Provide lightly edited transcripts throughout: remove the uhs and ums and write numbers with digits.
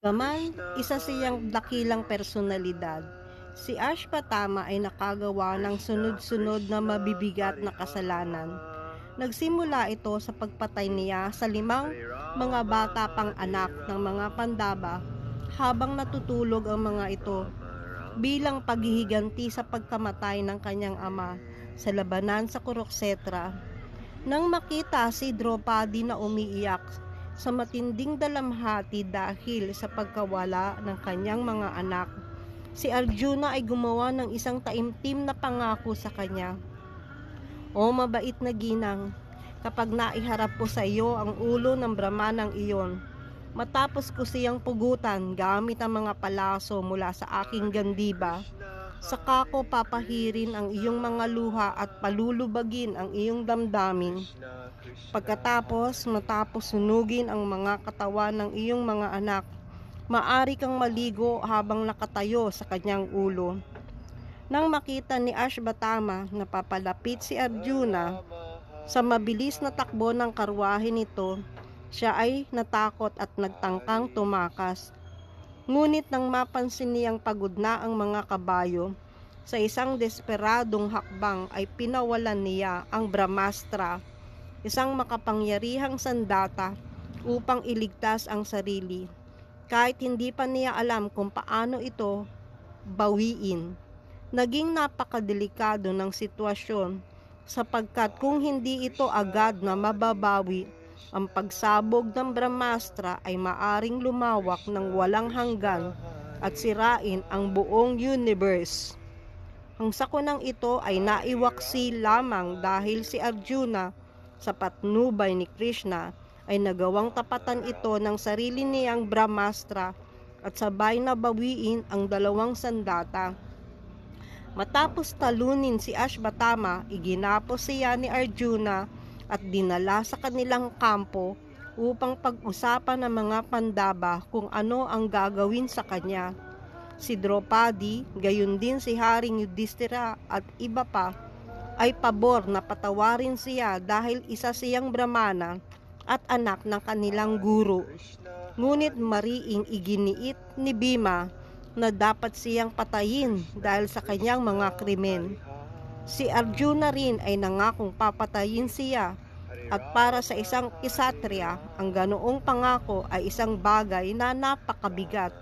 Gaman, isa siyang dakilang personalidad. Si Ashpatama ay nakagawa ng sunod-sunod na mabibigat na kasalanan. Nagsimula ito sa pagpatay niya sa 5 mga bata pang anak ng mga Pandaba habang natutulog ang mga ito bilang paghihiganti sa pagkamatay ng kanyang ama sa labanan sa Kuruksetra. Nang makita si Draupadi na umiiyak sa matinding dalamhati dahil sa pagkawala ng kanyang mga anak, si Arjuna ay gumawa ng isang taimtim na pangako sa kanya. O mabait na ginang, kapag naiharap ko sa iyo ang ulo ng Brahmanang iyon, matapos ko siyang pugutan gamit ang mga palaso mula sa aking gandiba, saka ko papahirin ang iyong mga luha at palulubagin ang iyong damdamin. Matapos sunugin ang mga katawan ng iyong mga anak, maari kang maligo habang nakatayo sa kanyang ulo. Nang makita ni Ashvatthama na papalapit si Arjuna sa mabilis na takbo ng karwahe nito, siya ay natakot at nagtangkang tumakas. Ngunit nang mapansin niyang pagod na ang mga kabayo, sa isang desperadong hakbang ay pinawalan niya ang Brahmastra, isang makapangyarihang sandata, upang iligtas ang sarili. Kahit hindi pa niya alam kung paano ito bawiin. Naging napakadelikado ng sitwasyon sapagkat kung hindi ito agad na mababawi, ang pagsabog ng Brahmastra ay maaring lumawak ng walang hanggan at sirain ang buong universe. Ang sakunang ito ay naiwaksi lamang dahil si Arjuna sa patnubay ni Krishna ay nagawang tapatan ito ng sarili niyang Brahmastra at sabay na bawiin ang dalawang sandata. Matapos talunin si Ashvatthama, iginapos siya ni Arjuna at dinala sa kanilang kampo upang pag-usapan ng mga Pandaba kung ano ang gagawin sa kanya. Si Draupadi, gayon din si Haring Yudhishthira at iba pa, ay pabor na patawarin siya dahil isa siyang Brahmana at anak ng kanilang guro. Ngunit mariing iginiit ni Bhima na dapat siyang patayin dahil sa kanyang mga krimen. Si Arjuna rin ay nangakong papatayin siya, at para sa isang kisatriya, ang ganoong pangako ay isang bagay na napakabigat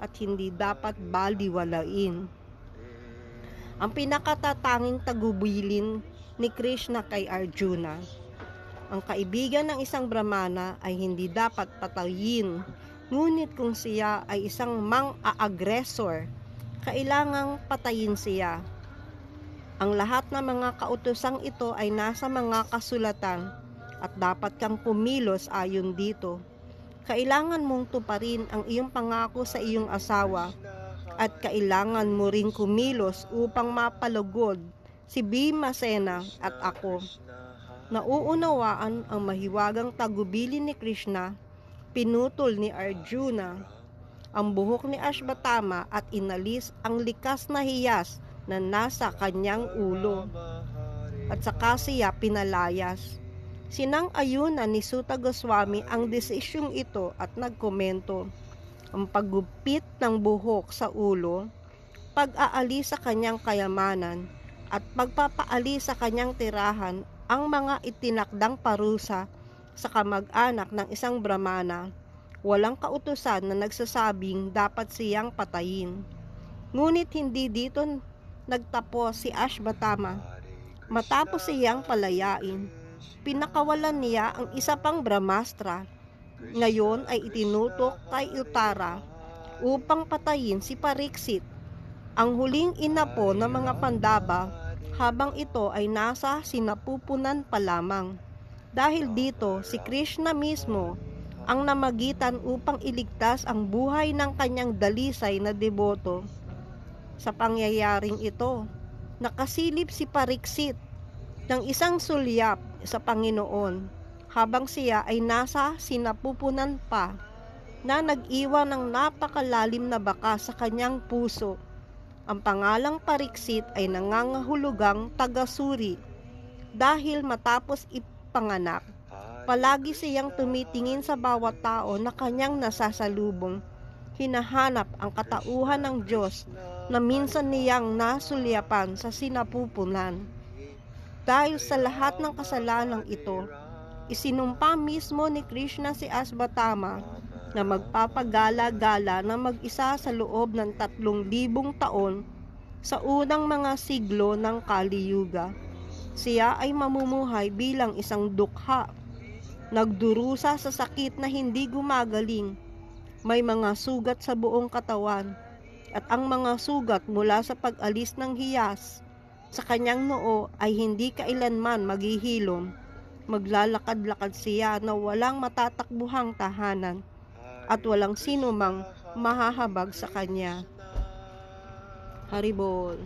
at hindi dapat baliwalain. Ang pinakatatanging tagubilin ni Krishna kay Arjuna: ang kaibigan ng isang Brahmana ay hindi dapat patayin, ngunit kung siya ay isang mang-aagresor, kailangang patayin siya. Ang lahat ng mga kautosang ito ay nasa mga kasulatan at dapat kang pumilos ayon dito. Kailangan mong tuparin ang iyong pangako sa iyong asawa at kailangan mo ring kumilos upang mapalugod si Bhimasena at ako. Nauunawaan ang mahiwagang tagubilin ni Krishna, pinutol ni Arjuna ang buhok ni Ashvatthama at inalis ang likas na hiyas na nasa kanyang ulo, at saka siya pinalayas. Sinang-ayunan ni Suta Goswami ang desisyong ito at nagkomento: ang paggupit ng buhok sa ulo, pag-aalis sa kanyang kayamanan, at pagpapaalis sa kanyang tirahan ang mga itinakdang parusa sa kamag-anak ng isang Brahmana. Walang kautusan na nagsasabing dapat siyang patayin. Ngunit hindi dito nagtapos si Ashvatthama. Matapos siyang palayain, pinakawalan niya ang isa pang Brahmastra. Ngayon ay itinutok kay Uttara upang patayin si Pariksit, ang huling inapo ng mga Pandaba, habang ito ay nasa sinapupunan pa lamang. Dahil dito, si Krishna mismo ang namagitan upang iligtas ang buhay ng kanyang dalisay na deboto. Sa pangyayaring ito, nakasilip si Pariksit ng isang sulyap sa Panginoon habang siya ay nasa sinapupunan pa, na nag-iwan ng napakalalim na baka sa kanyang puso. Ang pangalang Pariksit ay nangangahulugang taga-suri dahil matapos ipanganak, palagi siyang tumitingin sa bawat tao na kanyang nasasalubong hinahanap ang katauhan ng Diyos na minsan niyang nasulyapan sa sinapupunan. Dahil sa lahat ng kasalanang ito, isinumpa mismo ni Krishna si Ashvatthama na magpapagala-gala na mag-isa sa loob ng 3,000 taon sa unang mga siglo ng Kali Yuga. Siya ay mamumuhay bilang isang dukha, nagdurusa sa sakit na hindi gumagaling, may mga sugat sa buong katawan, at ang mga sugat mula sa pag-alis ng hiyas sa kanyang noo ay hindi kailanman maghihilom. Maglalakad-lakad siya na walang matatakbuhang tahanan at walang sino mang mahahabag sa kanya. Haribol.